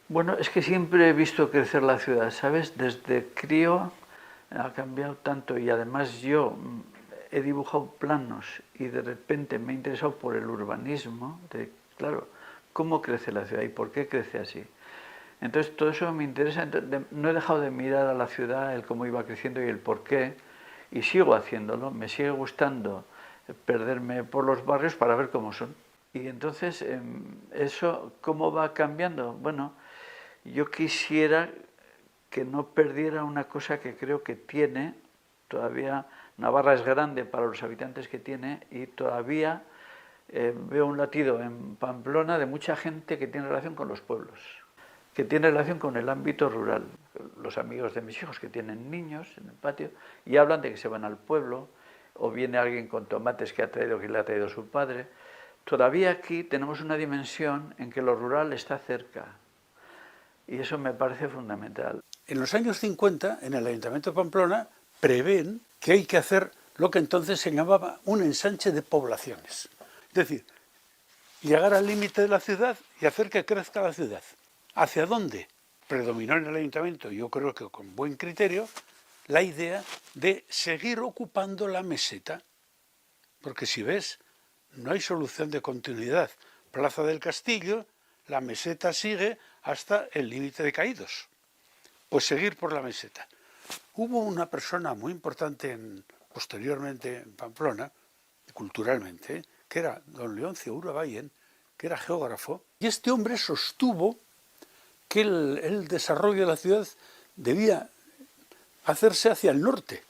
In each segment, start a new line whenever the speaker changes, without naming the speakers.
Bueno, es que siempre he visto crecer la ciudad, ¿sabes? Desde crío ha cambiado tanto y además yo he dibujado planos y de repente me he interesado por el urbanismo, de, claro, cómo crece la ciudad y por qué crece así. Entonces todo eso me interesa, no he dejado de mirar a la ciudad, el cómo iba creciendo y el por qué, y sigo haciéndolo, me sigue gustando perderme por los barrios para ver cómo son. Y entonces, eso, ¿cómo va cambiando? Bueno, yo quisiera que no perdiera una cosa que creo que tiene, todavía Navarra es grande para los habitantes que tiene y todavía veo un latido en Pamplona de mucha gente que tiene relación con los pueblos, que tiene relación con el ámbito rural. Los amigos de mis hijos que tienen niños en el patio y hablan de que se van al pueblo, o viene alguien con tomates que ha traído, que le ha traído su padre. Todavía aquí tenemos una dimensión en que lo rural está cerca y eso me parece fundamental.
En los años 50, en el Ayuntamiento de Pamplona, prevén que hay que hacer lo que entonces se llamaba un ensanche de poblaciones. Es decir, llegar al límite de la ciudad y hacer que crezca la ciudad. ¿Hacia dónde? Predominó en el ayuntamiento, yo creo que con buen criterio, la idea de seguir ocupando la meseta. Porque si ves, no hay solución de continuidad. Plaza del Castillo, la meseta sigue hasta el límite de Caídos. Pues seguir por la meseta. Hubo una persona muy importante posteriormente en Pamplona, culturalmente, que era don Leoncio Urabaien, que era geógrafo, y este hombre sostuvo que el desarrollo de la ciudad debía hacerse hacia el norte.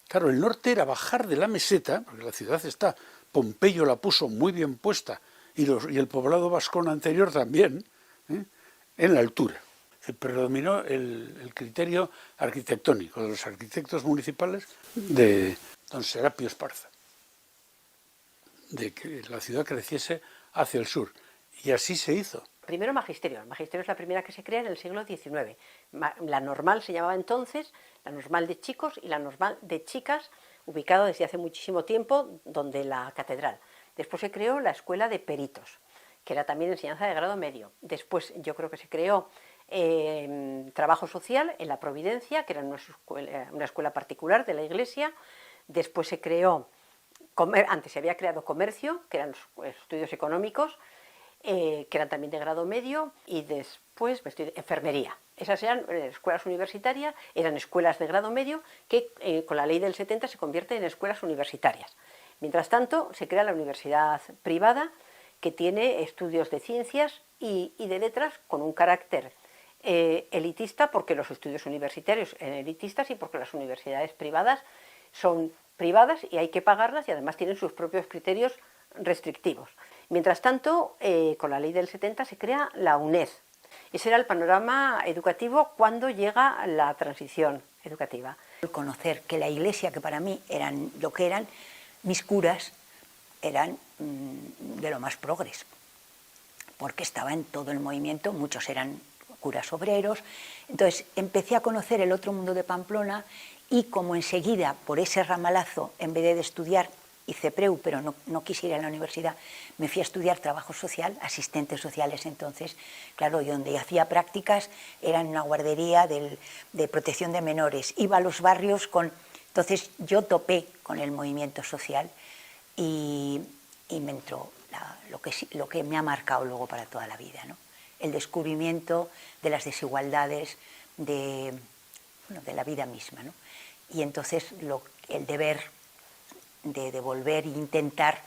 Claro, el norte era bajar de la meseta, porque la ciudad está, Pompeyo la puso muy bien puesta, y el poblado vascón anterior también, en la altura. Se predominó el criterio arquitectónico de los arquitectos municipales de don Serapio Esparza, de que la ciudad creciese hacia el sur. Y así se hizo.
Primero magisterio. El magisterio es la primera que se crea en el siglo XIX. La normal se llamaba entonces, la normal de chicos y la normal de chicas, ubicado desde hace muchísimo tiempo donde la catedral. Después se creó la escuela de peritos, que era también enseñanza de grado medio. Después yo creo que se creó trabajo social en la Providencia, que era una escuela particular de la Iglesia. Después se creó, antes se había creado comercio, que eran los estudios económicos, que eran también de grado medio, y después enfermería. Esas eran escuelas universitarias, eran escuelas de grado medio que con la ley del 70 se convierten en escuelas universitarias. Mientras tanto, se crea la universidad privada, que tiene estudios de ciencias y de letras con un carácter elitista, porque los estudios universitarios son elitistas y porque las universidades privadas son privadas y hay que pagarlas y además tienen sus propios criterios restrictivos. Mientras tanto, con la ley del 70 se crea la UNED. Ese era el panorama educativo cuando llega la transición educativa.
Conocer que la Iglesia, que para mí eran lo que eran, mis curas eran de lo más progres, porque estaba en todo el movimiento, muchos eran curas obreros. Entonces empecé a conocer el otro mundo de Pamplona y como enseguida, por ese ramalazo, en vez de estudiar, hice preu, pero no quise ir a la universidad, me fui a estudiar trabajo social, asistentes sociales entonces, claro, y donde hacía prácticas era en una guardería de protección de menores, iba a los barrios entonces yo topé con el movimiento social y me entró lo que me ha marcado luego para toda la vida, ¿no? El descubrimiento de las desigualdades de la vida misma, ¿no? Y entonces el deber de devolver e intentar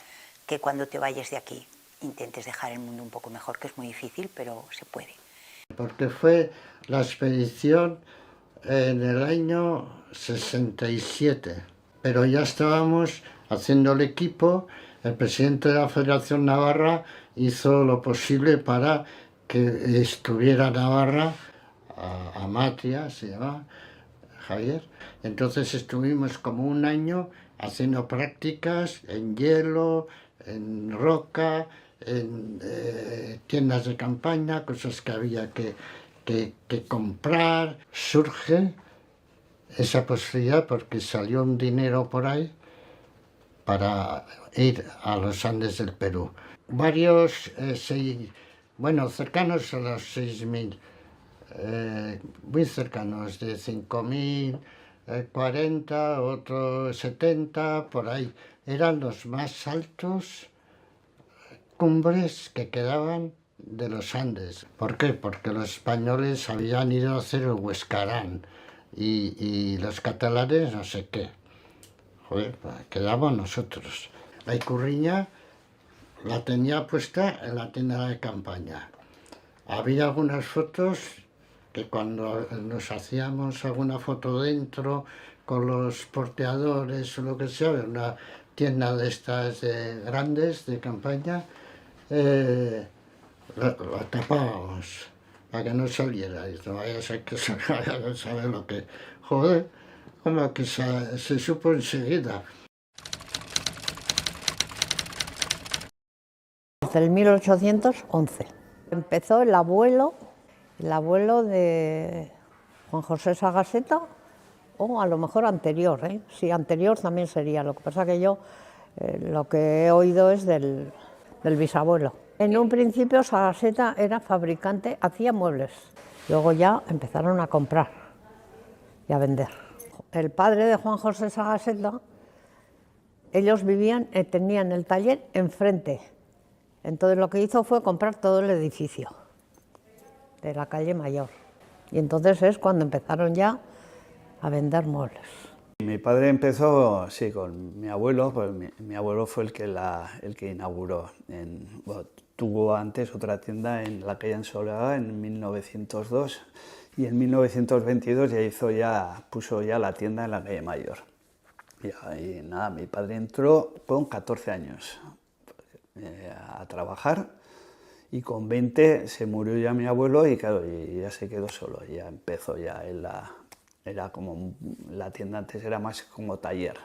que cuando te vayas de aquí intentes dejar el mundo un poco mejor, que es muy difícil, pero se puede.
Porque fue la expedición en el año 67, pero ya estábamos haciendo el equipo. El presidente de la Federación Navarra hizo lo posible para que estuviera Navarra, Amatria se llama, Javier. Entonces estuvimos como un año haciendo prácticas en hielo, en roca, en tiendas de campaña, cosas que había que comprar. Surge esa posibilidad porque salió un dinero por ahí para ir a los Andes del Perú. Varios se Bueno, cercanos a los 6.000, muy cercanos, de 5.000, 40, otros 70, por ahí. Eran los más altos cumbres que quedaban de los Andes. ¿Por qué? Porque los españoles habían ido a hacer el Huescarán y los catalanes no sé qué. Joder, pues quedamos nosotros. La Icurriña la tenía puesta en la tienda de campaña. Había algunas fotos que cuando nos hacíamos alguna foto dentro con los porteadores o lo que sea, una tienda de estas grandes de campaña, la tapábamos para que no saliera. Y no vaya a ser que salga, no sabe lo que... Joder, como que se supo enseguida.
Desde el 1811. Empezó el abuelo de Juan José Sagaseta, o a lo mejor anterior, ¿eh? Sí, anterior también sería. Lo que pasa que yo lo que he oído es del bisabuelo. En un principio Sagaseta era fabricante, hacía muebles. Luego ya empezaron a comprar y a vender. El padre de Juan José Sagaseta, ellos vivían, tenían el taller enfrente. Entonces lo que hizo fue comprar todo el edificio de la calle Mayor. Y entonces es cuando empezaron ya a vender muebles.
Mi padre empezó, sí, con mi abuelo, pues mi abuelo fue el que inauguró. Tuvo antes otra tienda en la calle Ansoleaga en 1902 y en 1922 puso ya la tienda en la calle Mayor. Y nada, mi padre entró con 14 años a trabajar y con 20 se murió ya mi abuelo y claro, y ya se quedó solo, ya empezó ya era como la tienda antes era más como taller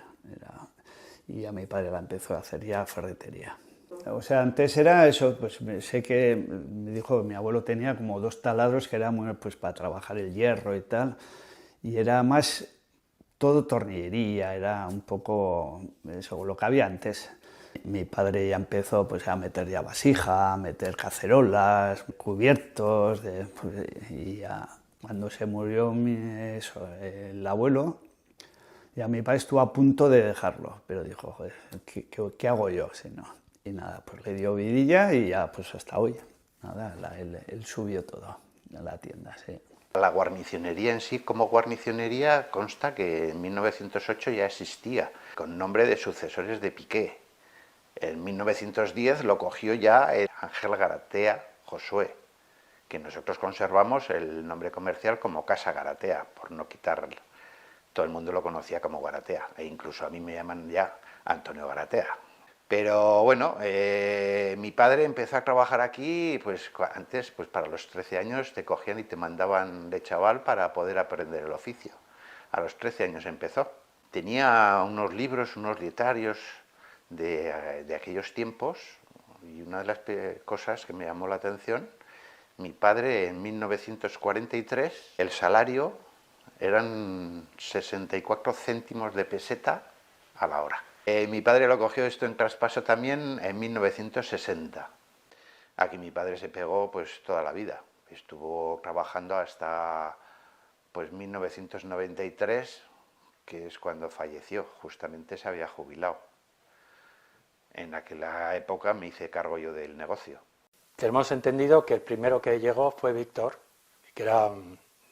y a mi padre la empezó a hacer ya ferretería. O sea, antes era eso, pues sé que me dijo mi abuelo tenía como 2 taladros que eran pues para trabajar el hierro y tal, y era más todo tornillería, era un poco eso, lo que había antes. Mi padre ya empezó pues, a meter ya vasija, a meter cacerolas, cubiertos, y ya cuando se murió el abuelo, ya mi padre estuvo a punto de dejarlo, pero dijo, joder, ¿qué hago yo si no? Y nada, pues le dio vidilla y ya pues hasta hoy, nada, él subió todo en la tienda, sí.
La guarnicionería en sí, como guarnicionería, consta que en 1908 ya existía, con nombre de sucesores de Piqué. En 1910 lo cogió ya el Ángel Garatea Josué, que nosotros conservamos el nombre comercial como Casa Garatea, por no quitarlo. Todo el mundo lo conocía como Garatea, e incluso a mí me llaman ya Antonio Garatea. Pero bueno, mi padre empezó a trabajar aquí, pues antes, pues para los 13 años te cogían y te mandaban de chaval para poder aprender el oficio. A los 13 años empezó. Tenía unos libros, unos dietarios de aquellos tiempos, y una de las cosas que me llamó la atención, mi padre en 1943, el salario eran 64 céntimos de peseta a la hora. Mi padre lo cogió esto en traspaso también en 1960. Aquí mi padre se pegó pues toda la vida. Estuvo trabajando hasta pues 1993, que es cuando falleció, justamente se había jubilado. En aquella época me hice cargo yo del negocio.
Tenemos entendido que el primero que llegó fue Víctor, que era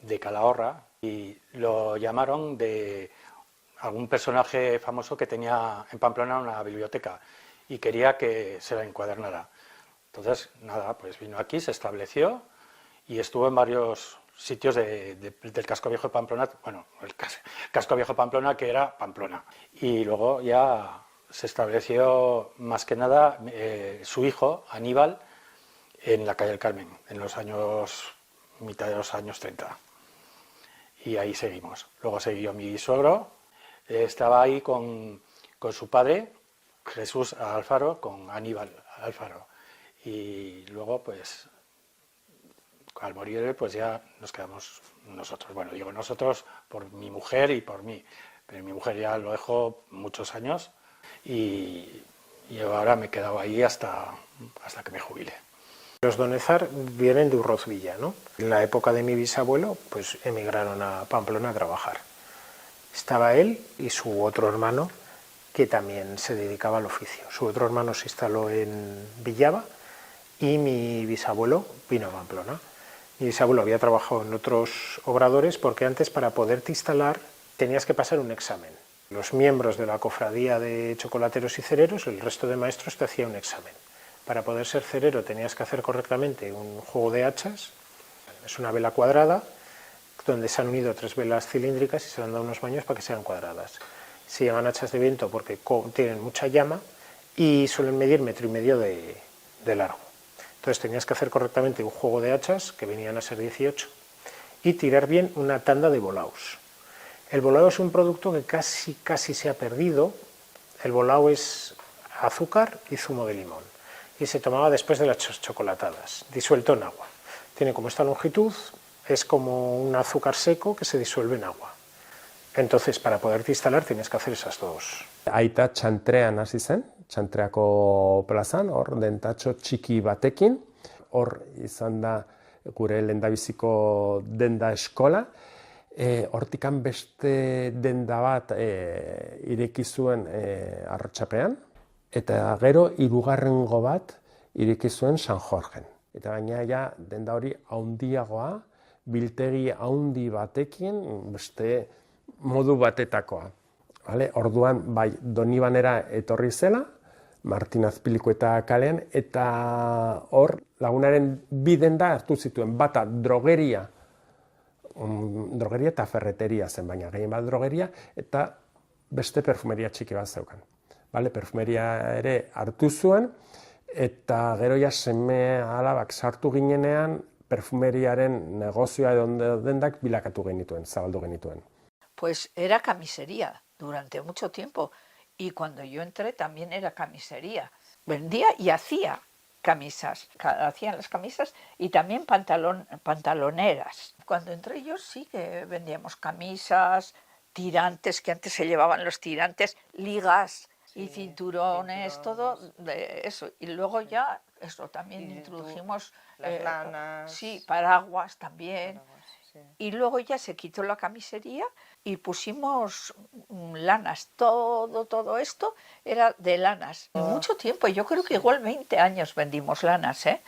de Calahorra, y lo llamaron de algún personaje famoso que tenía en Pamplona una biblioteca y quería que se la encuadernara. Entonces, nada, pues vino aquí, se estableció y estuvo en varios sitios del casco viejo de Pamplona, bueno, el casco viejo de Pamplona, que era Pamplona. Y luego ya se estableció más que nada su hijo, Aníbal, en la calle del Carmen, en los años, mitad de los años 30. Y ahí seguimos. Luego siguió mi suegro, estaba ahí con su padre, Jesús Alfaro, con Aníbal Alfaro. Y luego, pues, al morir, pues ya nos quedamos nosotros. Bueno, digo nosotros por mi mujer y por mí. Pero mi mujer ya lo dejó muchos años y yo ahora me he quedado ahí hasta que me jubile.
Los Donezar vienen de Urrozvilla, ¿no? En la época de mi bisabuelo, pues emigraron a Pamplona a trabajar. Estaba él y su otro hermano, que también se dedicaba al oficio. Su otro hermano se instaló en Villava y mi bisabuelo vino a Pamplona. Mi bisabuelo había trabajado en otros obradores porque antes, para poderte instalar, tenías que pasar un examen. Los miembros de la cofradía de chocolateros y cereros, el resto de maestros, te hacían un examen. Para poder ser cerero tenías que hacer correctamente un juego de hachas. Es una vela cuadrada donde se han unido 3 velas cilíndricas y se le han dado unos baños para que sean cuadradas. Se llaman hachas de viento porque tienen mucha llama y suelen medir 1,5 metros de largo. Entonces tenías que hacer correctamente un juego de hachas, que venían a ser 18, y tirar bien una tanda de bolaos. El bolao es un producto que casi se ha perdido. El bolao es azúcar y zumo de limón. Y se tomaba después de las chocolatadas, disuelto en agua. Tiene como esta longitud, es como un azúcar seco que se disuelve en agua. Entonces, para poderte instalar tienes que hacer esas dos.
Aita txantrean hasi zen, txantreako plazan, hor dentatxo txiki batekin, hor izan da gure lehendabiziko denda eskola, hortikan beste denda bat ireki zuen Arrotxapean, eta gero hirugarrengo bat ireki zuen San Jorgen. Eta gaina ja denda hori handiagoa, biltegi handi batekin, beste modu batetakoa. Orduan, bai, Donibanera etorri zela, Martin Azpilikueta kalean, eta hor lagunaren bi denda hartu zituen, bata drogeria eta ferreteria zen, baina gehien bat drogeria, eta beste perfumeria txiki bat zeukan. Perfumeria ere hartu zuen, eta gero ja seme alabak sartu ginenean, perfumeriaren negozioa edo dendak bilakatu genituen, zabaldu genituen.
Pues era camisería durante mucho tiempo, y cuando yo entré también era camisería. Vendía y hacía camisas, hacían las camisas y también pantaloneras. Cuando entré yo sí que vendíamos camisas, tirantes, que antes se llevaban los tirantes, ligas y cinturones, todo de eso. Y luego ya eso también introdujimos
las lanas.
Sí, paraguas también. Y luego ya se quitó la camisería y pusimos lanas. Todo esto era de lanas. Mucho tiempo, yo creo que igual 20 años vendimos lanas, ¿eh?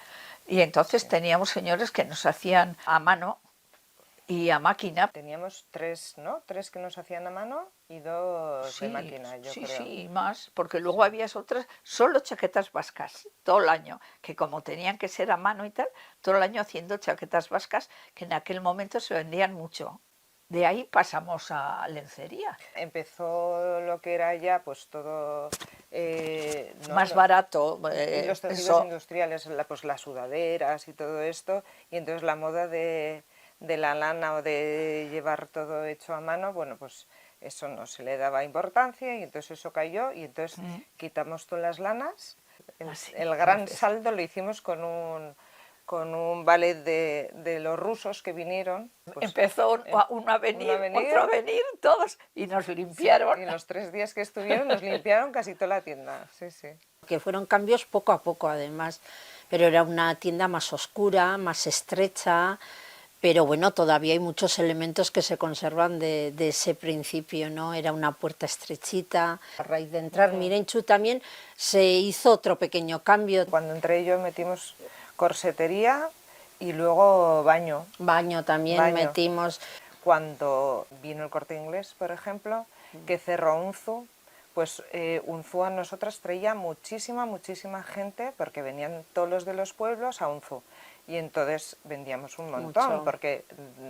Y entonces teníamos señores que nos hacían a mano y a máquina.
Teníamos 3, ¿no? 3 que nos hacían a mano y 2 de máquina, yo creo.
Sí, más, porque luego había otras, solo chaquetas vascas, todo el año, que como tenían que ser a mano y tal, todo el año haciendo chaquetas vascas, que en aquel momento se vendían mucho. De ahí pasamos a lencería.
Empezó lo que era ya, pues todo...
más barato.
Los tejidos industriales, pues las sudaderas y todo esto, y entonces la moda de la lana o de llevar todo hecho a mano, bueno, pues eso no se le daba importancia y entonces eso cayó y entonces quitamos todas las lanas. El gran saldo lo hicimos con un ballet de los rusos que vinieron. Pues,
empezó uno a venir, otro a venir, todos, y nos limpiaron.
Sí, y en los 3 días que estuvieron nos limpiaron casi toda la tienda, sí, sí.
Que fueron cambios poco a poco además, pero era una tienda más oscura, más estrecha. Pero bueno, todavía hay muchos elementos que se conservan de ese principio, ¿no? Era una puerta estrechita. A raíz de entrar Mirenchu también se hizo otro pequeño cambio.
Cuando entré yo metimos corsetería y luego baño.
Baño también metimos.
Cuando vino el Corte Inglés, por ejemplo, que cerró Unzu, pues Unzu a nosotras traía muchísima gente, porque venían todos los de los pueblos a Unzu. Y entonces vendíamos un montón, porque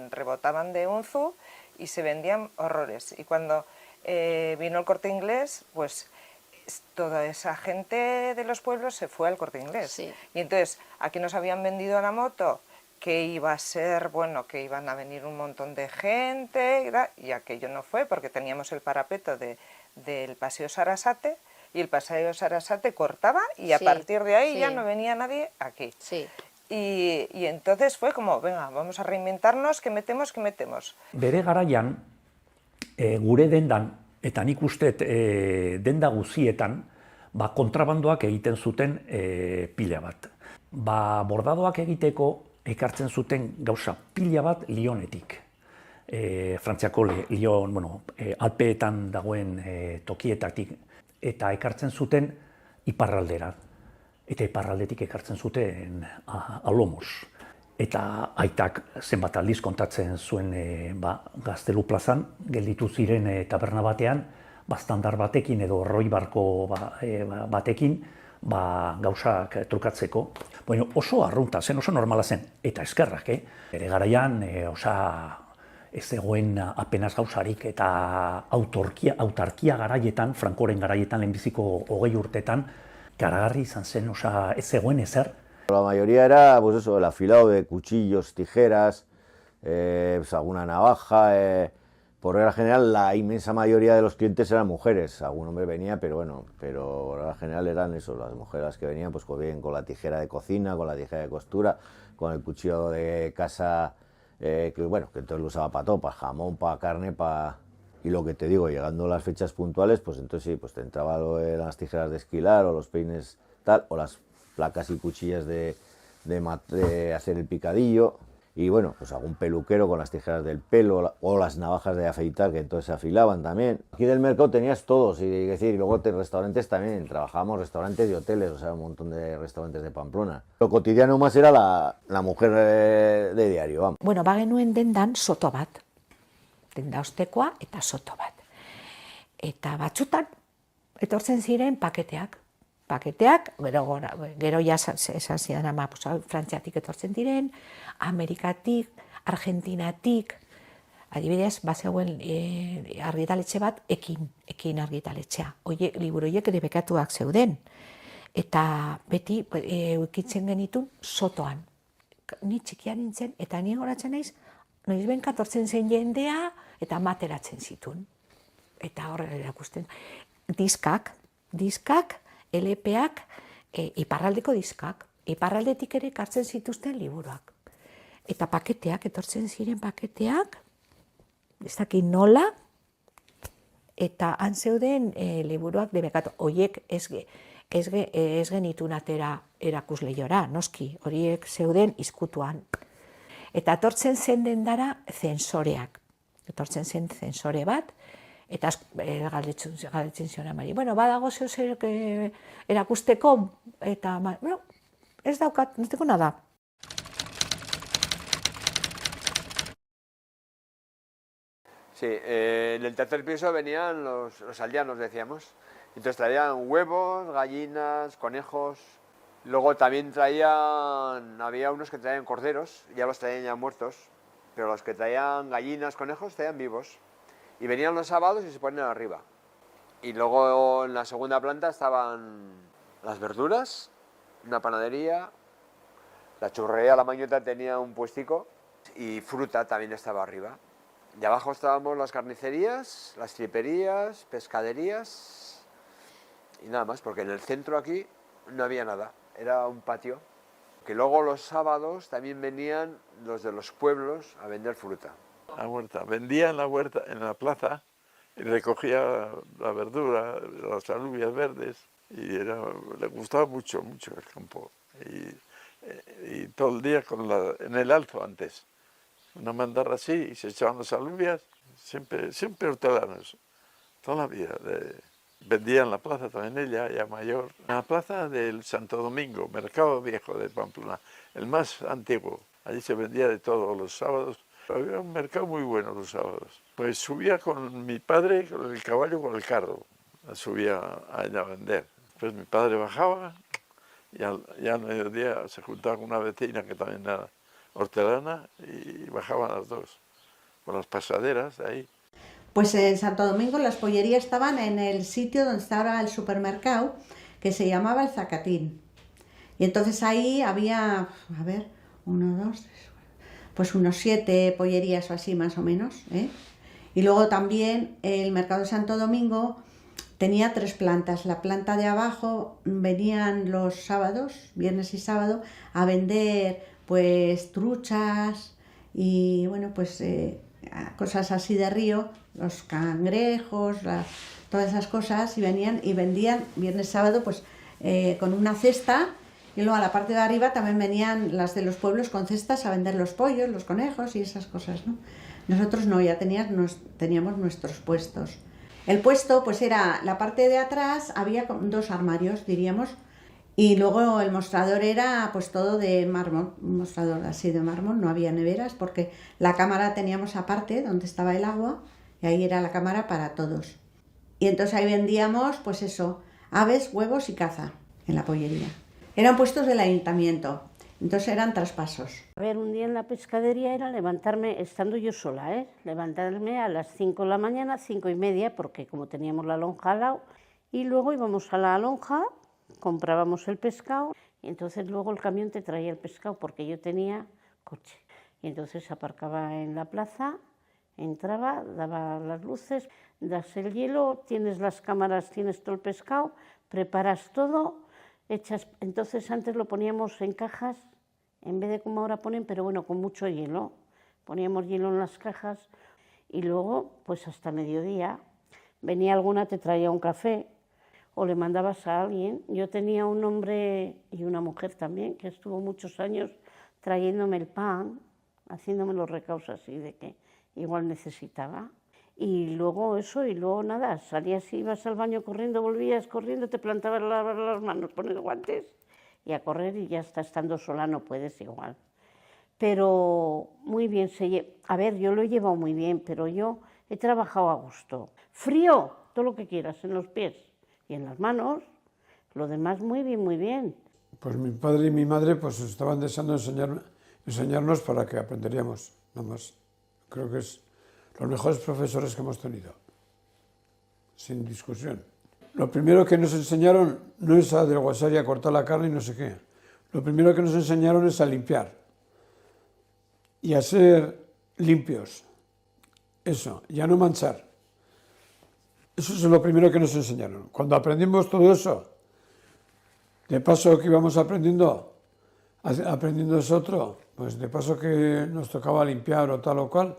rebotaban de Unzu y se vendían horrores. Y cuando vino el Corte Inglés, pues toda esa gente de los pueblos se fue al Corte Inglés.
Sí.
Y entonces aquí nos habían vendido la moto, que iba a ser, bueno, que iban a venir un montón de gente, y aquello no fue, porque teníamos el parapeto del Paseo Sarasate, y el Paseo Sarasate cortaba, y a partir de ahí ya no venía nadie aquí.
Sí.
Y entonces fue como, venga, vamos a reinventarnos, ¿qué metemos?
Bere garaian, gure dendan, eta nik uste denda guzietan, kontrabandoak egiten zuten pila bat. bordadoak egiteko ekartzen zuten gauza pila bat Lyonetik. Frantziako Lyon, Alpeetan dagoen tokietatik, eta ekartzen zuten iparraldera. Eta iparraldetik ekartzen zuten Alomos. Eta aitak zenbat aldiz kontatzen zuen Gaztelu plazan, gelditu ziren taberna batean, standar batekin edo roi barko batekin, gauzak trukatzeko. Oso arrunta zen, oso normala zen, eta eskerrak, Bere garaian, ez zegoen apenas gauzarik eta autarkia garaietan, Frankoren garaietan, lehenbiziko 20 urtetan, garagarri izan zen, ez zegoen ezer.
La mayoría era, pues eso, el afilado de cuchillos, tijeras, pues alguna navaja. Por regla general, la inmensa mayoría de los clientes eran mujeres. Algún hombre venía, pero bueno, por regla general eran eso, las mujeres que venían, pues bien con la tijera de cocina, con la tijera de costura, con el cuchillo de casa. Que entonces lo usaba para todo, para jamón, para carne, Y lo que te digo, llegando a las fechas puntuales, pues entonces sí, pues te entraba las tijeras de esquilar o los peines tal, o las placas y cuchillas de hacer el picadillo, y bueno, pues algún peluquero con las tijeras del pelo o las navajas de afeitar que entonces se afilaban también. Aquí del mercado tenías todos, y luego restaurantes también, trabajábamos restaurantes y hoteles, un montón de restaurantes de Pamplona. Lo cotidiano más era la mujer de diario, vamos.
Bueno, bagenuen dendan soto bat, denda ostekoa eta soto bat. Eta batzutan, etortzen ziren paketeak, gero ja esan zidan ama, Frantziatik etortzen diren, Amerikatik, Argentinatik, adibidez, bazegoen argitaletxe bat, ekin argitaletxea. Liburu horiek ere bekatuak zeuden, eta beti eukitzen genitun sotoan. Ni txikia nintzen, eta ni horatzen naiz, noiz benka tortzen zen jendea, eta materatzen zituen. Eta horrela erakusten. Diskak, LP-ak, iparraldeko diskak, iparraldetik ere kartzen zituzten liburuak. Eta paketeak, etortzen ziren paketeak, ez dakit nola, eta han zeuden liburuak debekatu. Horiek ez genitun atera erakusleiora, noski, horiek zeuden izkutuan. Eta etortzen zen dendara zensoreak. Etortzen zen zensore bat, eta galdetzen zion amari. Badago zeu erakusteko, eta ez daukat, ez dugu nada.
Sí, en el tercer piso venían los aldeanos, decíamos. Entonces traían huevos, gallinas, conejos. Luego también había unos que traían corderos, ya los traían ya muertos, pero los que traían gallinas, conejos, traían vivos. Y venían los sábados y se ponían arriba. Y luego en la segunda planta estaban las verduras, una panadería, la churrería, la mañota tenía un puestico y fruta también estaba arriba. Y abajo estábamos las carnicerías, las triperías, pescaderías y nada más, porque en el centro aquí no había nada, era un patio. Que luego los sábados también venían los de los pueblos a vender fruta.
La huerta, vendía en la huerta, en la plaza, y recogía la verdura, las alubias verdes, y le gustaba mucho el campo. Y todo el día en el alto antes, una mandarra así, y se echaban las alubias, siempre hortelanos, toda la vida. Vendía en la plaza también ella, ya mayor. En la plaza del Santo Domingo, Mercado Viejo de Pamplona, el más antiguo. Allí se vendía de todo los sábados. Había un mercado muy bueno los sábados. Pues subía con mi padre, con el caballo, con el carro. Subía a ella a vender. Pues mi padre bajaba y al mediodía se juntaba con una vecina que también era hortelana y bajaban las dos, con las pasaderas de ahí.
Pues en Santo Domingo las pollerías estaban en el sitio donde está ahora el supermercado, que se llamaba el Zacatín. Y entonces ahí había, pues unos 7 pollerías o así más o menos, ¿eh? Y luego también el mercado de Santo Domingo tenía 3 plantas. La planta de abajo venían los sábados, viernes y sábado, a vender pues truchas y bueno, pues cosas así de río, los cangrejos, todas esas cosas, y vendían viernes sábado pues con una cesta, Y luego a la parte de arriba también venían las de los pueblos con cestas a vender los pollos, los conejos y esas cosas, ¿no? Nosotros no, ya teníamos nuestros puestos. El puesto pues era la parte de atrás, había 2 armarios, diríamos, y luego el mostrador era pues todo de mármol, un mostrador así de mármol, no había neveras porque la cámara teníamos aparte donde estaba el agua y ahí era la cámara para todos. Y entonces ahí vendíamos pues eso, aves, huevos y caza en la pollería. Eran puestos del ayuntamiento, entonces eran traspasos.
A ver, un día en la pescadería era levantarme, estando yo sola, levantarme a las 5 de la mañana, 5:30, porque como teníamos la lonja al lado, y luego íbamos a la lonja, comprábamos el pescado, y entonces luego el camión te traía el pescado, porque yo tenía coche. Y entonces aparcaba en la plaza, entraba, daba las luces, das el hielo, tienes las cámaras, tienes todo el pescado, preparas todo, entonces antes lo poníamos en cajas, en vez de como ahora ponen, pero bueno, con mucho hielo. Poníamos hielo en las cajas y luego, pues hasta mediodía, venía alguna, te traía un café o le mandabas a alguien. Yo tenía un hombre y una mujer también, que estuvo muchos años trayéndome el pan, haciéndome los recados así de que igual necesitaba. Y luego eso, y luego nada, salías, ibas al baño corriendo, volvías corriendo, te plantabas a lavar las manos, pones guantes y a correr y ya está, estando sola no puedes igual. Pero muy bien, a ver, yo lo he llevado muy bien, pero yo he trabajado a gusto. Frío, todo lo que quieras, en los pies y en las manos, lo demás muy bien, muy bien.
Pues mi padre y mi madre pues estaban deseando enseñarnos para que aprenderíamos, nada más. Creo que es los mejores profesores que hemos tenido, sin discusión. Lo primero que nos enseñaron no es a desguazar y a cortar la carne y no sé qué. Lo primero que nos enseñaron es a limpiar y a ser limpios. Eso, y a no manchar. Eso es lo primero que nos enseñaron. Cuando aprendimos todo eso, de paso que íbamos aprendiendo es otro, pues de paso que nos tocaba limpiar o tal o cual,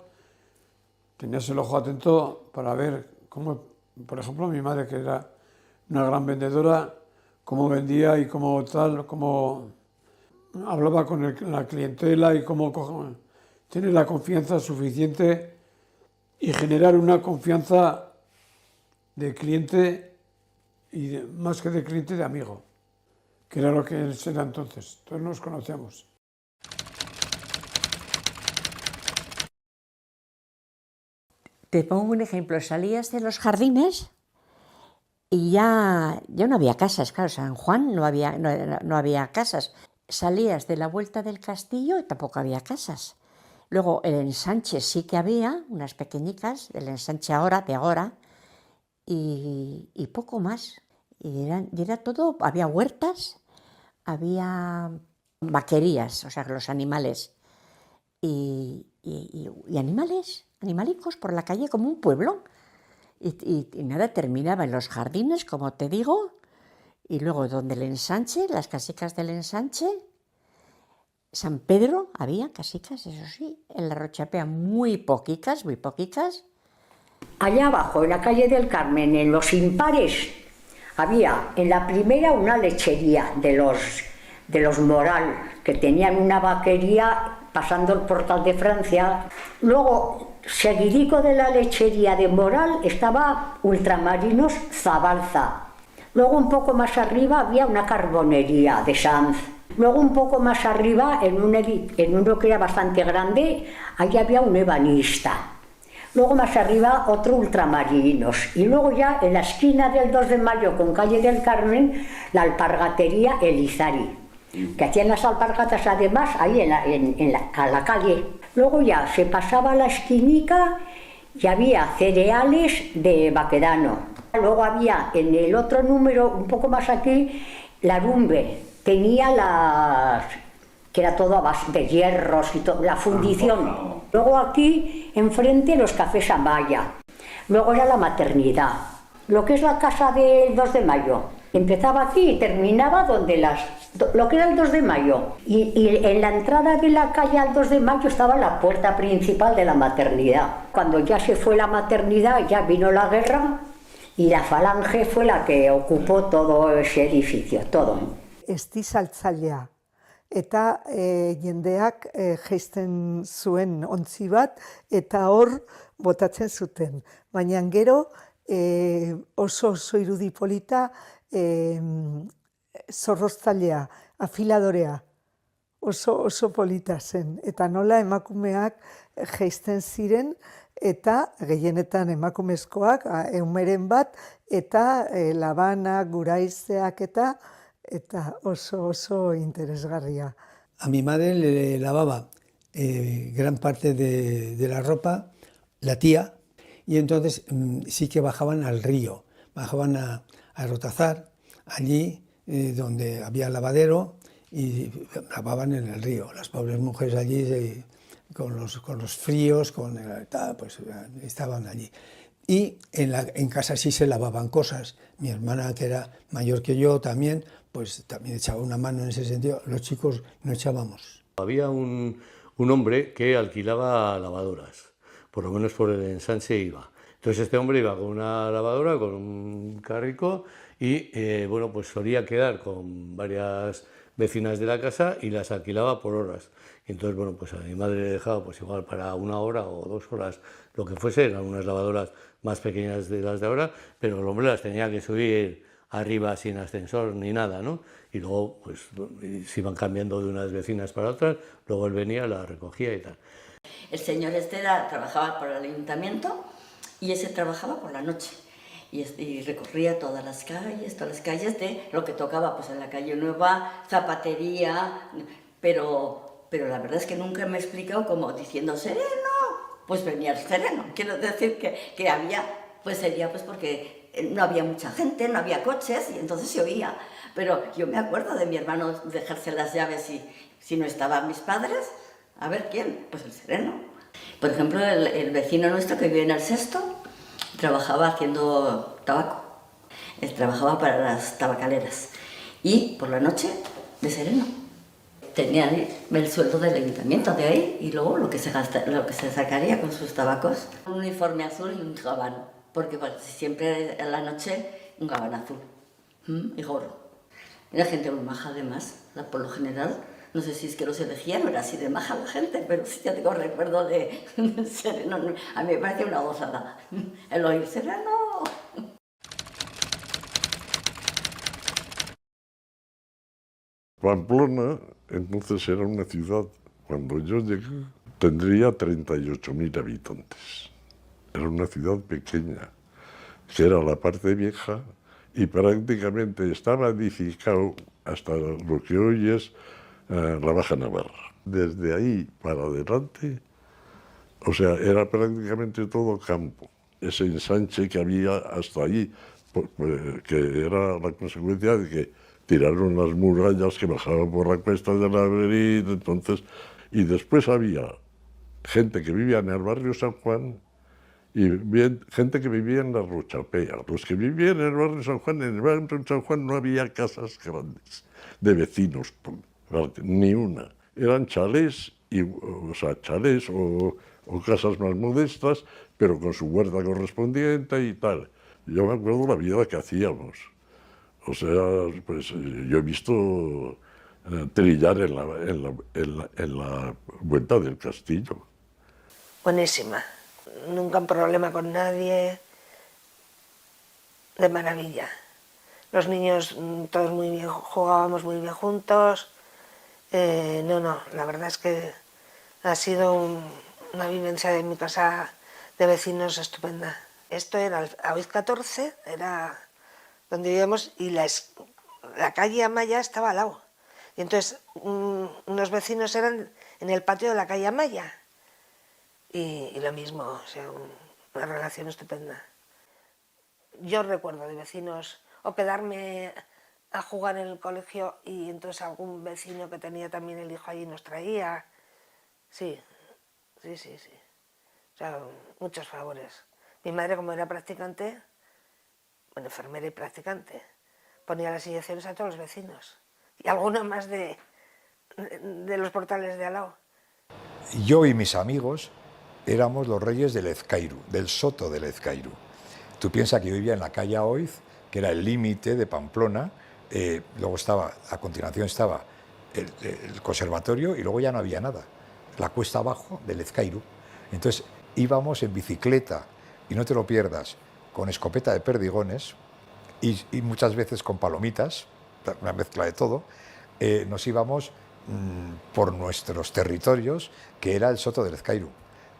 tenías el ojo atento para ver cómo, por ejemplo, mi madre, que era una gran vendedora, cómo vendía y cómo tal, cómo hablaba con la clientela y cómo tener la confianza suficiente y generar una confianza de cliente y más que de cliente, de amigo, que era lo que él era entonces. Todos nos conocíamos.
Te pongo un ejemplo, salías de los jardines y ya no había casas, claro, San Juan no había casas. Salías de la vuelta del castillo y tampoco había casas. Luego el ensanche sí que había, unas pequeñitas, del ensanche de ahora, y poco más. Y era todo, había huertas, había vaquerías, o sea, los animales, y animalicos por la calle como un pueblo. Y nada, terminaba en los jardines, como te digo, y luego donde el ensanche, las casicas del ensanche, San Pedro, había casicas, eso sí, en la Rochapea muy poquitas.
Allá abajo, en la calle del Carmen, en los impares, había en la primera una lechería de los Moral, que tenían una vaquería pasando el portal de Francia. Luego, seguidico de la lechería de Moral, estaba Ultramarinos Zabalza. Luego, un poco más arriba, había una carbonería de Sanz. Luego, un poco más arriba, en uno que era bastante grande, ahí había un ebanista. Luego, más arriba, otro Ultramarinos. Y luego ya, en la esquina del 2 de Mayo con calle del Carmen, la alpargatería Elizari, que hacían las alpargatas además ahí a la calle. Luego ya se pasaba a la esquinica y había cereales de Baquedano. Luego había en el otro número, un poco más aquí, la Rumbe. Tenía que era todo a base de hierros y todo, la fundición. Luego aquí, enfrente, los cafés Amaya. Luego era la maternidad. Lo que es la casa del 2 de Mayo. Empezaba aquí y terminaba donde lo que era el 2 de Mayo. Y en la entrada de la calle al 2 de Mayo estaba la puerta principal de la maternidad. Cuando ya se fue la maternidad, ya vino la guerra y la Falange fue la que ocupó todo ese edificio, todo.
esti eta jendeak jaisten zuen ontzi bat, eta hor botatzen zuten. Baina gero oso irudi polita zorroztailea, afiladorea, oso polita zen. Eta nola emakumeak jaisten ziren, eta gehienetan emakumezkoak, eumeren bat, eta labanak, guraizeak eta oso interesgarria.
A mi madre le lavaba gran parte de la ropa la tía, y entonces sí que bajaban al río, bajaban a Rotazar, allí donde había lavadero, y lavaban en el río. Las pobres mujeres allí con los fríos, pues estaban allí. Y en casa sí se lavaban cosas. Mi hermana, que era mayor que yo también, pues también echaba una mano en ese sentido. Los chicos no echábamos.
Había un hombre que alquilaba lavadoras, por lo menos por el ensanche iba. Entonces este hombre iba con una lavadora, con un carrico, y bueno, pues solía quedar con varias vecinas de la casa y las alquilaba por horas. Y entonces, bueno, pues a mi madre le dejaba pues igual para 1 hora o 2 horas, lo que fuese, eran unas lavadoras más pequeñas de las de ahora, pero el hombre las tenía que subir arriba sin ascensor ni nada, ¿no? Y luego pues se iban cambiando de unas vecinas para otras, luego él venía, la recogía y tal.
El señor trabajaba para el ayuntamiento y ese trabajaba por la noche. Y recorría todas las calles de lo que tocaba, pues en la calle Nueva, zapatería, pero la verdad es que nunca me he explicado como diciendo sereno, pues venía el sereno. Quiero decir que había, pues sería pues porque no había mucha gente, no había coches y entonces se oía. Pero yo me acuerdo de mi hermano dejarse las llaves y si no estaban mis padres, a ver quién, pues el sereno. Por ejemplo, el vecino nuestro que vive en el Sexto, trabajaba haciendo tabaco, él trabajaba para las tabacaleras y por la noche de sereno. Tenía el sueldo del ayuntamiento de ahí y luego lo que se sacaría con sus tabacos. Un uniforme azul y un gabán, porque siempre en la noche un gabán azul y gorro. Era gente muy maja además, por lo general. No sé si es que los elegían, no era así de maja la gente, pero sí ya tengo recuerdo de sereno. A mí me parecía una gozada el oír sereno.
Pamplona entonces era una ciudad, cuando yo llegué, tendría 38.000 habitantes. Era una ciudad pequeña, que era la parte vieja y prácticamente estaba edificado hasta lo que hoy es la Baja Navarra. Desde ahí para adelante, o sea, era prácticamente todo campo. Ese ensanche que había hasta allí, que era la consecuencia de que tiraron las murallas que bajaban por la cuesta de la Avenida, entonces, y después había gente que vivía en el barrio San Juan y gente que vivía en la Rochapea. Los que vivían en el barrio San Juan, en el barrio San Juan no había casas grandes de vecinos, ni una. Eran chalés, chalés o casas más modestas, pero con su huerta correspondiente y tal. Yo me acuerdo la vida que hacíamos. O sea, pues yo he visto trillar en la vuelta del castillo.
Buenísima. Nunca un problema con nadie. De maravilla. Los niños todos muy bien, jugábamos muy bien juntos. La verdad es que ha sido una vivencia de mi casa de vecinos estupenda. Esto era Aoiz 14, era donde vivíamos, y la calle Amaya estaba al lado. Y entonces unos vecinos eran en el patio de la calle Amaya. Y lo mismo, o sea, una relación estupenda. Yo recuerdo de vecinos, o quedarme a jugar en el colegio y entonces algún vecino que tenía también el hijo allí nos traía. Sí. O sea, muchos favores. Mi madre, como era practicante, bueno, enfermera y practicante, ponía las inyecciones a todos los vecinos. Y algunos más de los portales de al lado.
Yo y mis amigos éramos los reyes del Ezcairu, del Soto del Ezcairu. Tú piensas que yo vivía en la calle Aoiz, que era el límite de Pamplona luego estaba, a continuación estaba el conservatorio y luego ya no había nada, la cuesta abajo del Ezcairu. Entonces íbamos en bicicleta, y no te lo pierdas, con escopeta de perdigones y muchas veces con palomitas, una mezcla de todo. Nos íbamos por nuestros territorios, que era el Soto del Ezcairu.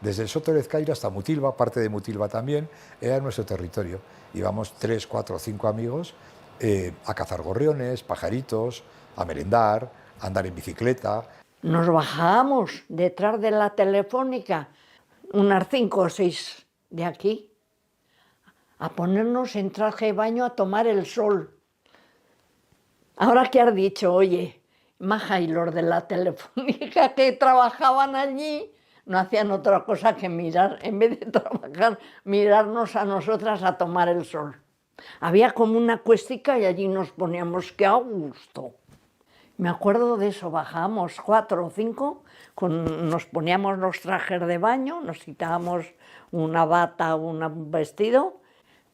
Desde el Soto del Ezcairu hasta Mutilva, parte de Mutilva también, era nuestro territorio. Íbamos 3, 4, 5 amigos a cazar gorriones, pajaritos, a merendar, a andar en bicicleta.
Nos bajábamos detrás de la Telefónica, unas 5 o 6 de aquí, a ponernos en traje de baño a tomar el sol. Ahora que has dicho, oye, Maja, y los de la Telefónica que trabajaban allí no hacían otra cosa que mirar, en vez de trabajar, mirarnos a nosotras a tomar el sol. Había como una cuestica y allí nos poníamos que a gusto. Me acuerdo de eso, bajábamos 4 o 5, nos poníamos los trajes de baño, nos quitábamos una bata o un vestido,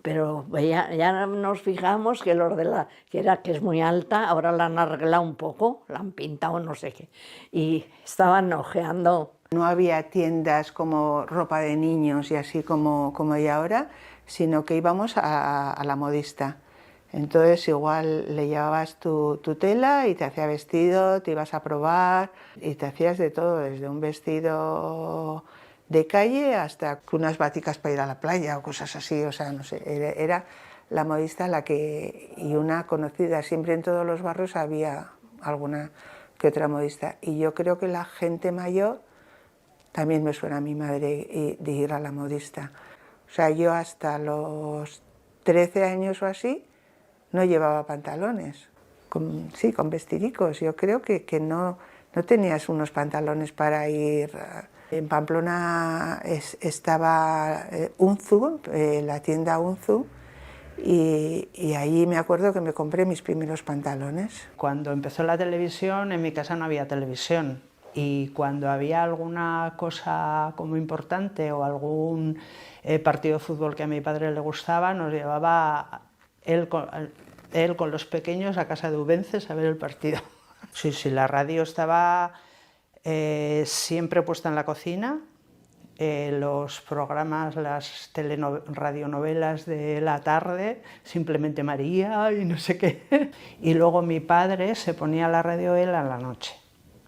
pero ya nos fijamos que los de que es muy alta, ahora la han arreglado un poco, la han pintado no sé qué, y estaban ojeando.
No había tiendas como ropa de niños y así como hay ahora, sino que íbamos a la modista. Entonces igual le llevabas tu tela y te hacía vestido, te ibas a probar y te hacías de todo, desde un vestido de calle hasta unas baticas para ir a la playa o cosas así, o sea, no sé, era la modista y una conocida, siempre en todos los barrios había alguna que otra modista. Y yo creo que la gente mayor, también me suena a mi madre de ir a la modista. O sea, yo hasta los 13 años o así no llevaba pantalones, con vestidicos. Yo creo que no tenías unos pantalones para ir. En Pamplona estaba Unzu, la tienda Unzu, y ahí me acuerdo que me compré mis primeros pantalones.
Cuando empezó la televisión, en mi casa no había televisión, y cuando había alguna cosa como importante o algún partido de fútbol que a mi padre le gustaba, nos llevaba él con los pequeños a casa de Ubences a ver el partido. Sí, la radio estaba siempre puesta en la cocina, los programas, las radionovelas de la tarde, Simplemente María y no sé qué. Y luego mi padre se ponía la radio él a la noche.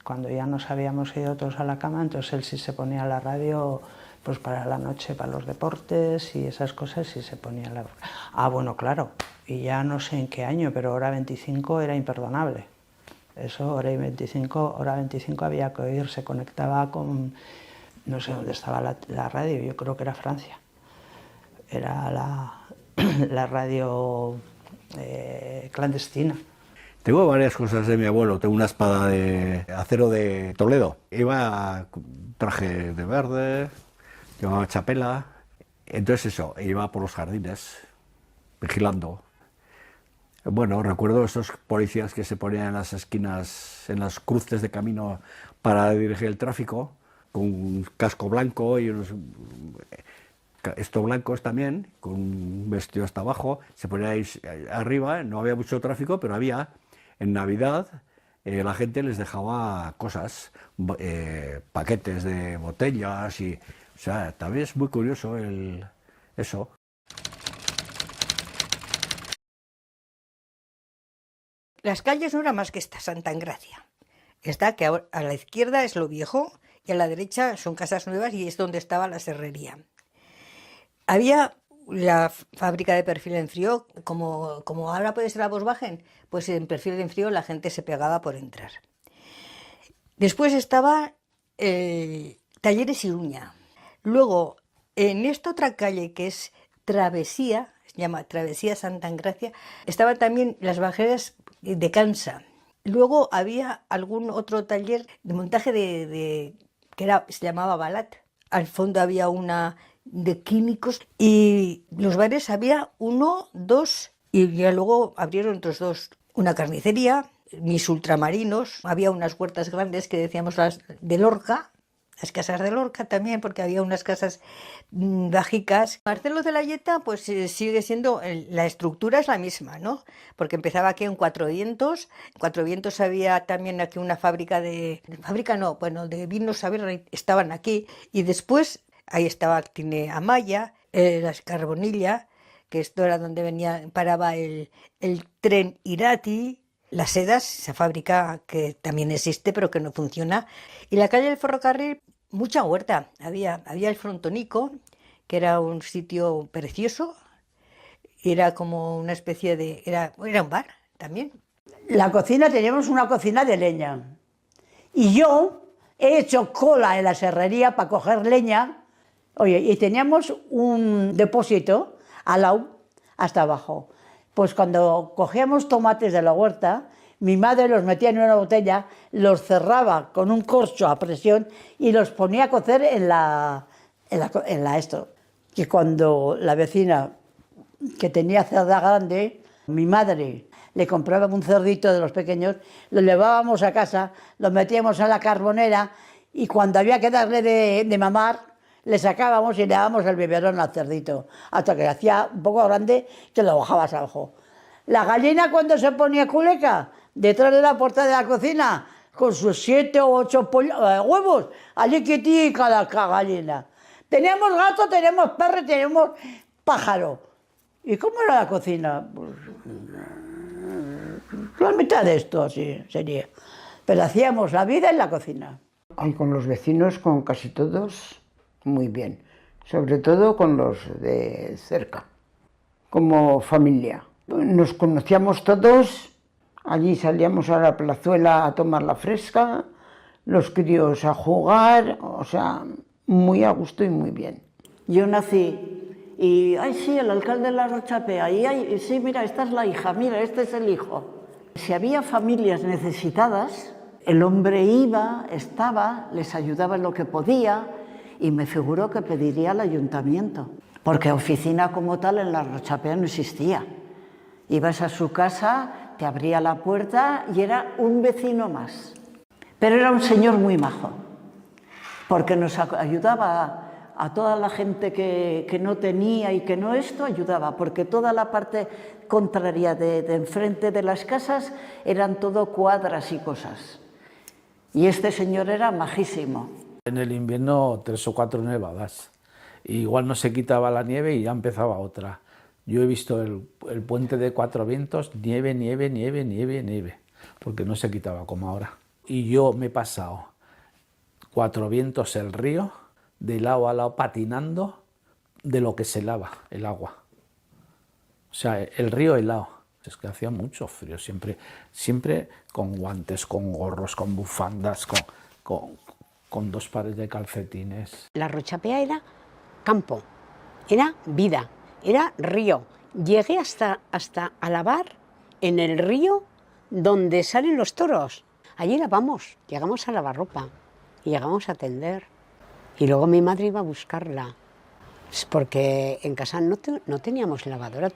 Cuando ya nos habíamos ido todos a la cama, entonces él sí se ponía la radio pues para la noche, para los deportes y esas cosas, sí se ponía la... Ah, bueno, claro, y ya no sé en qué año, pero hora 25 era imperdonable. Eso, hora 25 había que oír, se conectaba con... No sé dónde estaba la radio, yo creo que era Francia. Era la radio clandestina.
Tengo varias cosas de mi abuelo. Tengo una espada de acero de Toledo. Iba traje de verde, llevaba chapela. Entonces eso, iba por los jardines, vigilando. Bueno, recuerdo esos policías que se ponían en las esquinas, en las cruces de camino para dirigir el tráfico, con un casco blanco y unos estos blancos también, con un vestido hasta abajo. Se ponían ahí arriba, no había mucho tráfico, pero había. En Navidad la gente les dejaba cosas, paquetes de botellas y, o sea, también es muy curioso eso.
Las calles no eran más que esta Santa Engracia. Está que a la izquierda es lo viejo y a la derecha son casas nuevas y es donde estaba la serrería. Había la fábrica de perfil en frío, como ahora puede ser la Volkswagen, pues en perfil en frío la gente se pegaba por entrar. Después estaba Talleres Iruña. Luego, en esta otra calle que es Travesía, se llama Travesía Santa Engracia, estaban también las bajeras de Cansa. Luego había algún otro taller de montaje se llamaba Balat. Al fondo había una de químicos y los bares había 1, 2 y ya luego abrieron otros 2. Una carnicería, mis ultramarinos, había unas huertas grandes que decíamos las de Lorca,
Las casas de Lorca también, porque había unas casas bajicas. Marcelo de la Yeta, pues sigue siendo, la estructura es la misma, ¿no? Porque empezaba aquí en Cuatro Vientos. En Cuatro Vientos había también aquí una fábrica de vinos Averra, estaban aquí. Y después, ahí estaba Tine Amaya, la Carbonilla, que esto era donde paraba el tren Irati. Las Sedas, esa fábrica que también existe pero que no funciona. Y la calle del Ferrocarril, mucha huerta. Había el Frontonico, que era un sitio precioso. Era como una especie de... Era un bar también.
La cocina, teníamos una cocina de leña. Y yo he hecho cola en la serrería para coger leña. Oye, y teníamos un depósito al lado, hasta abajo. Pues cuando cogíamos tomates de la huerta, mi madre los metía en una botella, los cerraba con un corcho a presión y los ponía a cocer en la esto. Y cuando la vecina, que tenía cerda grande, mi madre le compraba un cerdito de los pequeños, lo llevábamos a casa, lo metíamos en la carbonera y cuando había que darle de mamar, le sacábamos y le dábamos el biberón al cerdito, hasta que hacía un poco grande que lo bajabas abajo. La gallina, cuando se ponía culeca, detrás de la puerta de la cocina, con sus 7 o 8 huevos, allí quietica la gallina. Teníamos gato, teníamos perro, teníamos pájaro. ¿Y cómo era la cocina? Pues, la mitad de esto, así sería. Pero hacíamos la vida en la cocina.
Ay, con los vecinos, con casi todos, muy bien. Sobre todo con los de cerca, como familia. Nos conocíamos todos, allí salíamos a la plazuela a tomar la fresca, los críos a jugar, o sea, muy a gusto y muy bien.
Yo nací y, ay sí, el alcalde de la Rochapea, y ay, sí, mira, esta es la hija, mira, este es el hijo. Si había familias necesitadas, el hombre iba, estaba, les ayudaba en lo que podía y me figuro que pediría al ayuntamiento, porque oficina como tal en la Rochapea no existía. Ibas a su casa, te abría la puerta y era un vecino más. Pero era un señor muy majo, porque nos ayudaba a toda la gente que no tenía y que no esto, ayudaba, porque toda la parte contraria de enfrente de las casas eran todo cuadras y cosas. Y este señor era majísimo.
En el invierno 3 o 4 nevadas. Igual no se quitaba la nieve y ya empezaba otra. Yo he visto el puente de Cuatro Vientos, nieve, nieve, nieve, nieve, nieve, porque no se quitaba como ahora. Y yo me he pasado Cuatro Vientos el río, de lado a lado patinando, de lo que se lava el agua. O sea, el río helado. Es que hacía mucho frío, siempre con guantes, con gorros, con bufandas, con 2 pares de calcetines.
La Rochapea era campo, era vida. Era río. Llegué hasta a lavar en el río donde salen los toros. Allí lavamos, llegamos a lavar ropa y llegamos a tender. Y luego mi madre iba a buscarla, porque en casa no teníamos lavadora,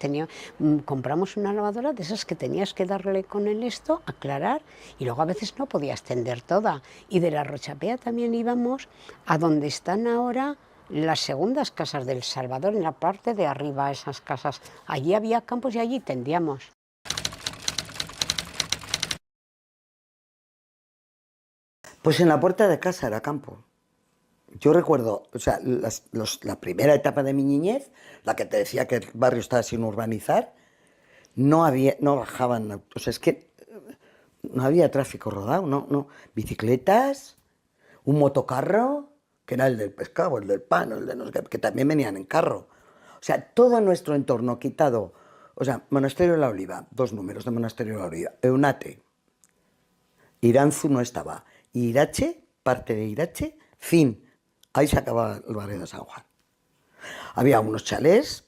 compramos una lavadora de esas que tenías que darle con el esto, aclarar, y luego a veces no podías tender toda. Y de la Rochapea también íbamos a donde están ahora las segundas casas del Salvador, en la parte de arriba, esas casas. Allí había campos y allí tendíamos.
Pues en la puerta de casa era campo. Yo recuerdo, o sea, la primera etapa de mi niñez, la que te decía que el barrio estaba sin urbanizar, no bajaban, o sea, es que no había tráfico rodado, no. Bicicletas, un motocarro, que era el del pescado, el del pan, el de no sé qué, que también venían en carro. O sea, todo nuestro entorno quitado, o sea, Monasterio de la Oliva, 2 números de Monasterio de la Oliva, Eunate, Iranzu no estaba, y Irache, parte de Irache, fin, ahí se acababa el barrio de San Juan. Había algunos chalés,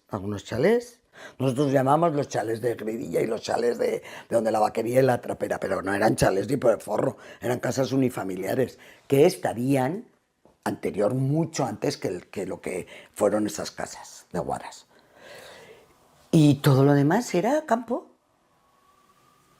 nosotros llamamos los chalés de Gridilla y los chalés de donde la vaquería y la trapera, pero no eran chalés tipo de forro, eran casas unifamiliares, que estarían mucho antes que lo que fueron esas casas de Huaras. Y todo lo demás era campo.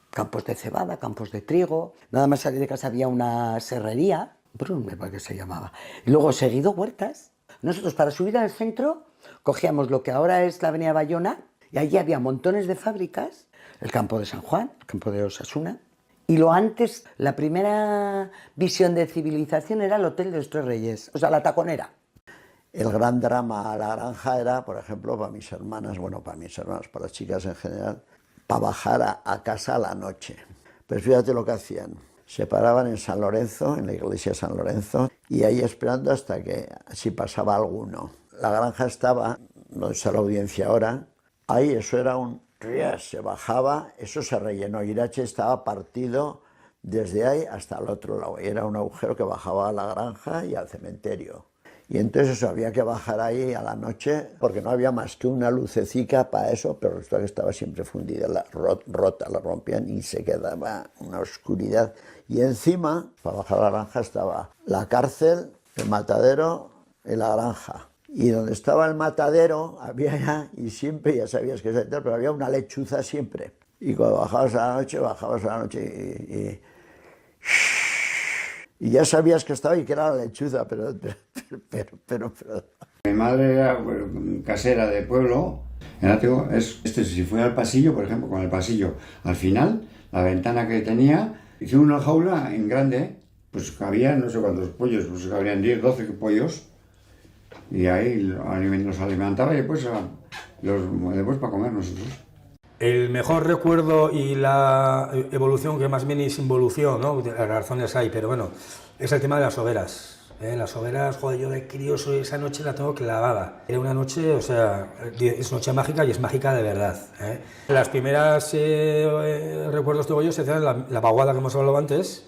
Campos de cebada, campos de trigo. Nada más salir de casa había una serrería Brun me parece que se llamaba. Y luego seguido Huertas. Nosotros para subir al centro cogíamos lo que ahora es la avenida Bayona y allí había montones de fábricas, el campo de San Juan, el campo de Osasuna, y lo antes, la primera visión de civilización era el Hotel de los Tres Reyes, o sea, la Taconera.
El gran drama a la granja era, por ejemplo, para mis hermanas, bueno, para mis hermanas, para las chicas en general, para bajar a casa a la noche. Pues fíjate lo que hacían. Se paraban en San Lorenzo, en la iglesia de San Lorenzo, y ahí esperando hasta que si pasaba alguno. La granja estaba, donde está la audiencia ahora, ahí eso era un... Se bajaba, eso se rellenó, Irache estaba partido desde ahí hasta el otro lado, y era un agujero que bajaba a la granja y al cementerio. Y entonces eso, había que bajar ahí a la noche, porque no había más que una lucecica para eso, pero resulta que estaba siempre fundida, rota, la rompían y se quedaba una oscuridad. Y encima, para bajar a la granja, estaba la cárcel, el matadero y la granja. Y donde estaba el matadero, había ya, y siempre, ya sabías que era, pero había una lechuza siempre. Y cuando bajabas a la noche y ya sabías que estaba y que era la lechuza, pero.
Mi madre era casera de pueblo, en Látigo, si fue al pasillo, por ejemplo, con el pasillo, al final, la ventana que tenía, hizo una jaula en grande, pues cabía no sé cuántos pollos, pues cabrían 10, 12 pollos, y ahí los alimentaba y después para comer nosotros.
El mejor recuerdo y la evolución, que más bien es involución, ¿no? Las razones hay, pero bueno, es el tema de las hogueras. Las hogueras, joder, yo de crío esa noche la tengo clavada. Era una noche, o sea, es noche mágica y es mágica de verdad. Las primeras recuerdos que tengo yo se hacían la vaguada que hemos hablado antes.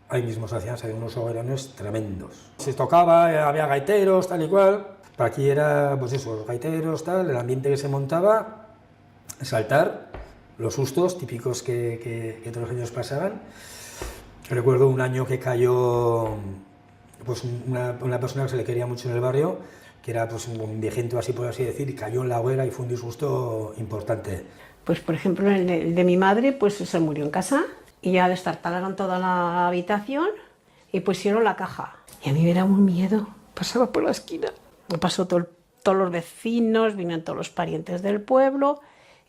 Ahí mismo se hacían unos hoguerones tremendos. Se tocaba, había gaiteros, tal y cual. Para aquí era, pues eso, gaiteros, tal, el ambiente que se montaba. Saltar, los sustos típicos que todos los años pasaban. Recuerdo un año que cayó pues una persona que se le quería mucho en el barrio, que era pues un viejento, así por así decir, y cayó en la hoguera y fue un disgusto importante.
Pues por ejemplo el de mi madre pues se murió en casa y ya destartalaron toda la habitación y pusieron la caja. Y a mí me daba un miedo, pasaba por la esquina. Me pasó todos los vecinos, vinieron todos los parientes del pueblo.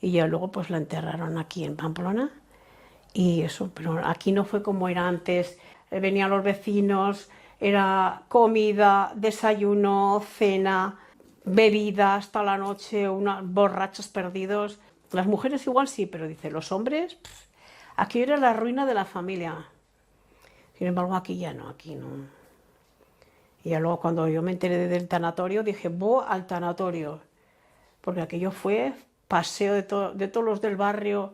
Y ya luego pues la enterraron aquí en Pamplona y eso, pero aquí no fue como era antes, venían los vecinos, era comida, desayuno, cena, bebida hasta la noche, unos borrachos perdidos. Las mujeres igual sí, pero dice, los hombres, aquí era la ruina de la familia. Sin embargo aquí ya no, aquí no. Y ya luego cuando yo me enteré del tanatorio dije, voy al tanatorio, porque aquello fue... paseo de todos los del barrio,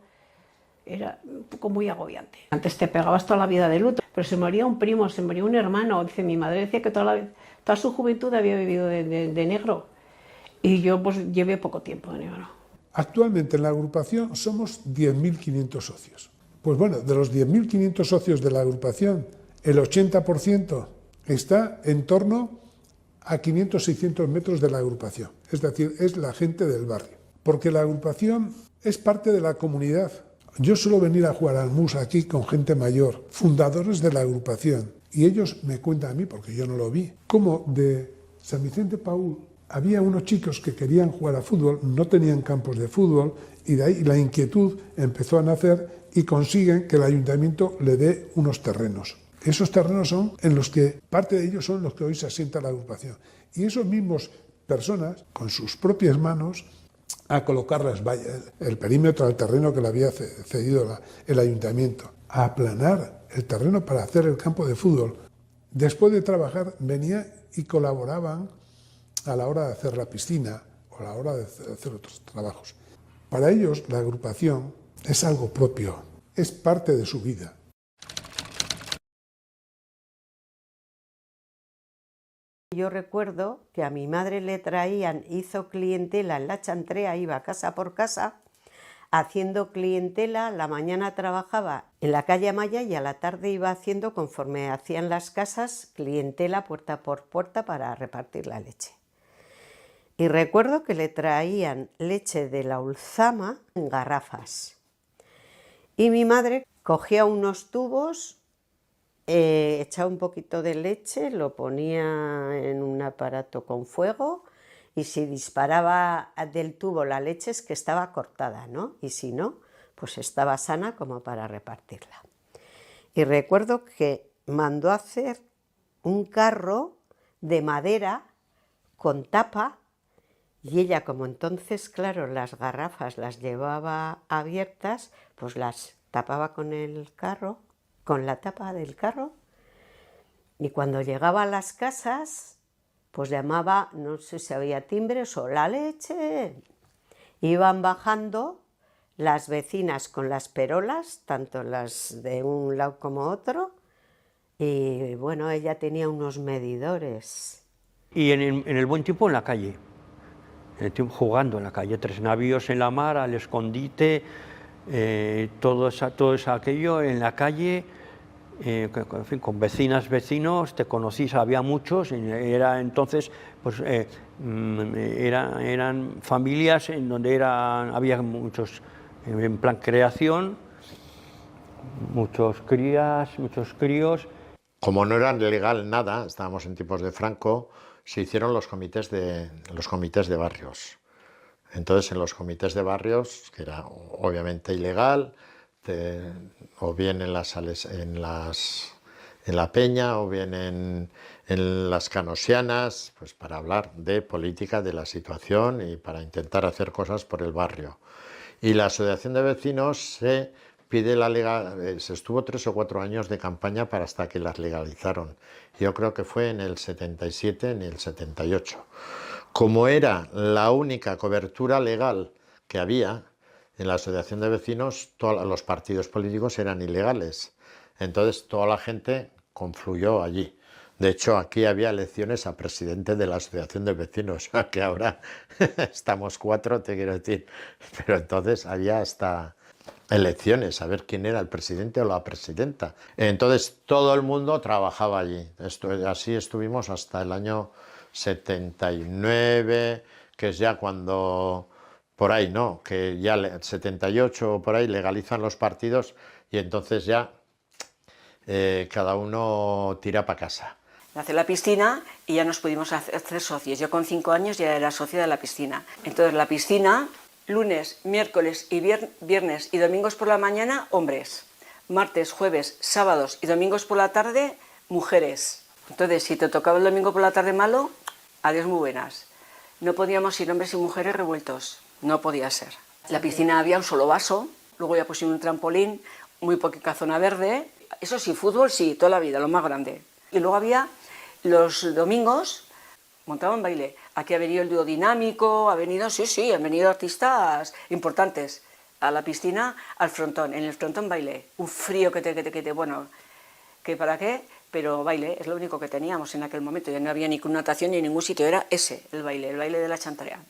era un poco muy agobiante. Antes te pegabas toda la vida de luto, pero se moría un primo, se moría un hermano. Dice, mi madre decía que toda su juventud había vivido de negro y yo pues llevé poco tiempo de negro.
Actualmente en la agrupación somos 10.500 socios. Pues bueno, de los 10.500 socios de la agrupación, el 80% está en torno a 500-600 metros de la agrupación, es decir, es la gente del barrio. Porque la agrupación es parte de la comunidad. Yo suelo venir a jugar al mus aquí con gente mayor, fundadores de la agrupación, y ellos me cuentan a mí, porque yo no lo vi, cómo de San Vicente Paúl había unos chicos que querían jugar a fútbol, no tenían campos de fútbol, y de ahí la inquietud empezó a nacer y consiguen que el ayuntamiento le dé unos terrenos. Esos terrenos son en los que, parte de ellos son los que hoy se asienta la agrupación. Y esos mismos personas, con sus propias manos, a colocar las vallas, el perímetro del terreno que le había cedido el ayuntamiento, a aplanar el terreno para hacer el campo de fútbol. Después de trabajar, venían y colaboraban a la hora de hacer la piscina o a la hora de hacer otros trabajos. Para ellos, la agrupación es algo propio, es parte de su vida.
Yo recuerdo que a mi madre le traían, hizo clientela en la chantrea, iba casa por casa, haciendo clientela, la mañana trabajaba en la calle Amaya y a la tarde iba haciendo, conforme hacían las casas, clientela puerta por puerta para repartir la leche. Y recuerdo que le traían leche de la Ulzama en garrafas. Y mi madre cogía unos tubos echaba un poquito de leche, lo ponía en un aparato con fuego y si disparaba del tubo la leche es que estaba cortada, ¿no? Y si no, pues estaba sana como para repartirla. Y recuerdo que mandó a hacer un carro de madera con tapa y ella, como entonces, claro, las garrafas las llevaba abiertas, pues las tapaba con el carro, con la tapa del carro, y cuando llegaba a las casas, pues llamaba, no sé si había timbres o la leche. Iban bajando las vecinas con las perolas, tanto las de un lado como otro, y bueno, ella tenía unos medidores.
Y en el buen tiempo en la calle, en el tiempo jugando en la calle, 3 navíos en la mar, al escondite, todo aquello en la calle, en fin, con vecinas, vecinos, te conocís, había muchos, era entonces, pues eran familias en donde había muchos, en plan creación, muchos críos.
Como no era legal nada, estábamos en tiempos de Franco, se hicieron los comités de barrios. Entonces, en los comités de barrios, que era obviamente ilegal, o bien en la Peña, o bien en las Canosianas, pues para hablar de política, de la situación y para intentar hacer cosas por el barrio. Y la asociación de vecinos se estuvo 3 o 4 años de campaña para hasta que las legalizaron. Yo creo que fue en el 77, en el 78. Como era la única cobertura legal que había en la asociación de vecinos, todos los partidos políticos eran ilegales. Entonces toda la gente confluyó allí. De hecho, aquí había elecciones a presidente de la asociación de vecinos, que ahora estamos 4, te quiero decir. Pero entonces había hasta elecciones, a ver quién era el presidente o la presidenta. Entonces todo el mundo trabajaba allí. Así estuvimos hasta el año 79, que es ya cuando, por ahí, ¿no? Que ya 78 o por ahí legalizan los partidos y entonces ya cada uno tira para casa.
Nació la piscina y ya nos pudimos hacer socios. Yo con 5 años ya era socia de la piscina. Entonces la piscina, lunes, miércoles y viernes y domingos por la mañana, hombres. Martes, jueves, sábados y domingos por la tarde, mujeres. Entonces, si te tocaba el domingo por la tarde malo, adiós muy buenas. No podíamos ir hombres y mujeres revueltos, no podía ser. En la piscina había un solo vaso, luego ya pusieron un trampolín, muy poquita zona verde. Eso sí, fútbol sí, toda la vida, lo más grande. Y luego había los domingos, montaban baile. Aquí ha venido el dúo dinámico, han venido artistas importantes a la piscina, al frontón. En el frontón baile, un frío bueno, que para qué, pero baile, es lo único que teníamos en aquel momento. Ya no había ni natación ni ningún sitio, era ese, el baile de la Chantrea.